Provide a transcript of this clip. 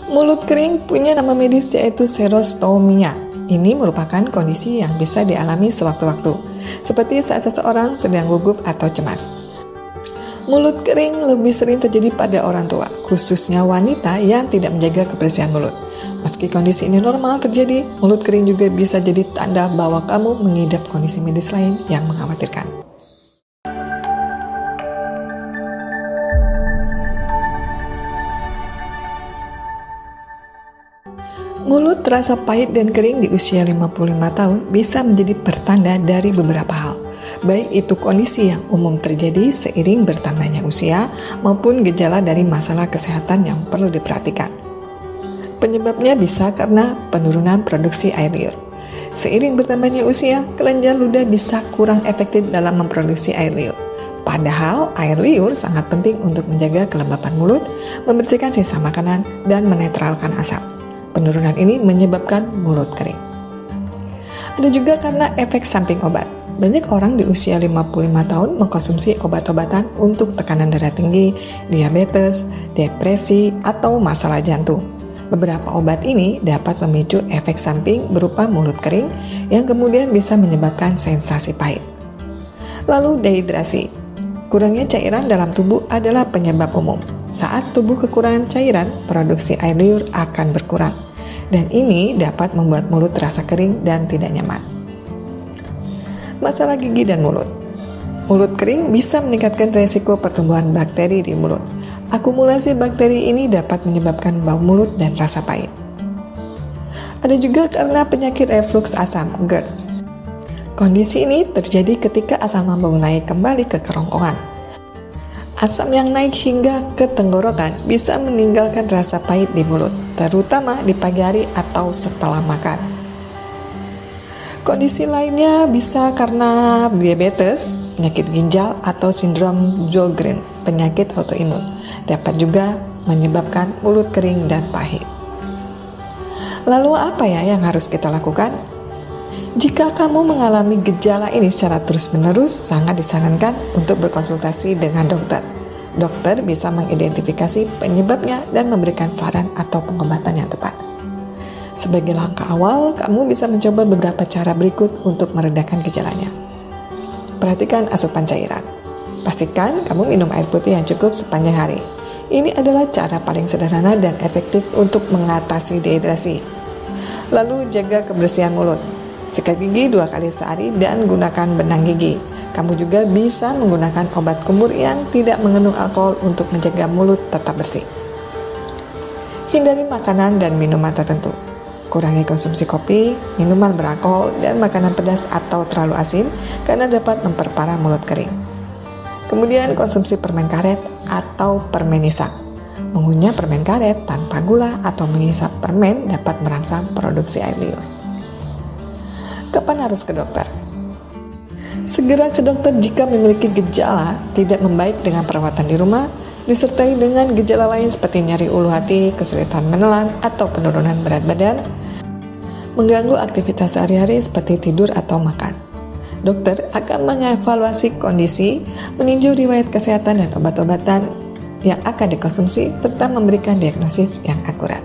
Mulut kering punya nama medis yaitu xerostomia. Ini merupakan kondisi yang bisa dialami sewaktu-waktu, seperti saat seseorang sedang gugup atau cemas. Mulut kering lebih sering terjadi pada orang tua, khususnya wanita yang tidak menjaga kebersihan mulut. Meski kondisi ini normal terjadi, mulut kering juga bisa jadi tanda bahwa kamu mengidap kondisi medis lain yang mengkhawatirkan. Mulut terasa pahit dan kering di usia 55 tahun bisa menjadi pertanda dari beberapa hal. Baik itu kondisi yang umum terjadi seiring bertambahnya usia maupun gejala dari masalah kesehatan yang perlu diperhatikan. Penyebabnya bisa karena penurunan produksi air liur. Seiring bertambahnya usia, kelenjar ludah bisa kurang efektif dalam memproduksi air liur. Padahal air liur sangat penting untuk menjaga kelembapan mulut, membersihkan sisa makanan, dan menetralkan asap. Penurunan ini menyebabkan mulut kering. Ada juga karena efek samping obat. Banyak orang di usia 55 tahun mengkonsumsi obat-obatan untuk tekanan darah tinggi, diabetes, depresi, atau masalah jantung. Beberapa obat ini dapat memicu efek samping berupa mulut kering yang kemudian bisa menyebabkan sensasi pahit. Lalu dehidrasi. Kurangnya cairan dalam tubuh adalah penyebab umum. Saat tubuh kekurangan cairan, produksi air liur akan berkurang. Dan ini dapat membuat mulut terasa kering dan tidak nyaman. Masalah gigi dan mulut. Mulut kering bisa meningkatkan resiko pertumbuhan bakteri di mulut. Akumulasi bakteri ini dapat menyebabkan bau mulut dan rasa pahit. Ada juga karena penyakit reflux asam, GERD. Kondisi ini terjadi ketika asam lambung naik kembali ke kerongkongan. Asam yang naik hingga ke tenggorokan bisa meninggalkan rasa pahit di mulut, terutama di pagi hari atau setelah makan. Kondisi lainnya bisa karena diabetes, penyakit ginjal, atau sindrom Sjögren, penyakit autoimun. Dapat juga menyebabkan mulut kering dan pahit. Lalu apa ya yang harus kita lakukan? Jika kamu mengalami gejala ini secara terus-menerus, sangat disarankan untuk berkonsultasi dengan dokter. Dokter bisa mengidentifikasi penyebabnya dan memberikan saran atau pengobatan yang tepat. Sebagai langkah awal, kamu bisa mencoba beberapa cara berikut untuk meredakan gejalanya. Perhatikan asupan cairan. Pastikan kamu minum air putih yang cukup sepanjang hari. Ini adalah cara paling sederhana dan efektif untuk mengatasi dehidrasi. Lalu jaga kebersihan mulut. Sikat gigi 2 kali sehari dan gunakan benang gigi. Kamu juga bisa menggunakan obat kumur yang tidak mengandung alkohol untuk menjaga mulut tetap bersih. Hindari makanan dan minuman tertentu. Kurangi konsumsi kopi, minuman beralkohol, dan makanan pedas atau terlalu asin karena dapat memperparah mulut kering. Kemudian konsumsi permen karet atau permen nisang. Mengunyah permen karet tanpa gula atau mengisap permen dapat merangsang produksi air liur. Kapan harus ke dokter? Segera ke dokter jika memiliki gejala tidak membaik dengan perawatan di rumah, disertai dengan gejala lain seperti nyeri ulu hati, kesulitan menelan, atau penurunan berat badan, mengganggu aktivitas sehari-hari seperti tidur atau makan. Dokter akan mengevaluasi kondisi, meninjau riwayat kesehatan dan obat-obatan yang akan dikonsumsi, serta memberikan diagnosis yang akurat.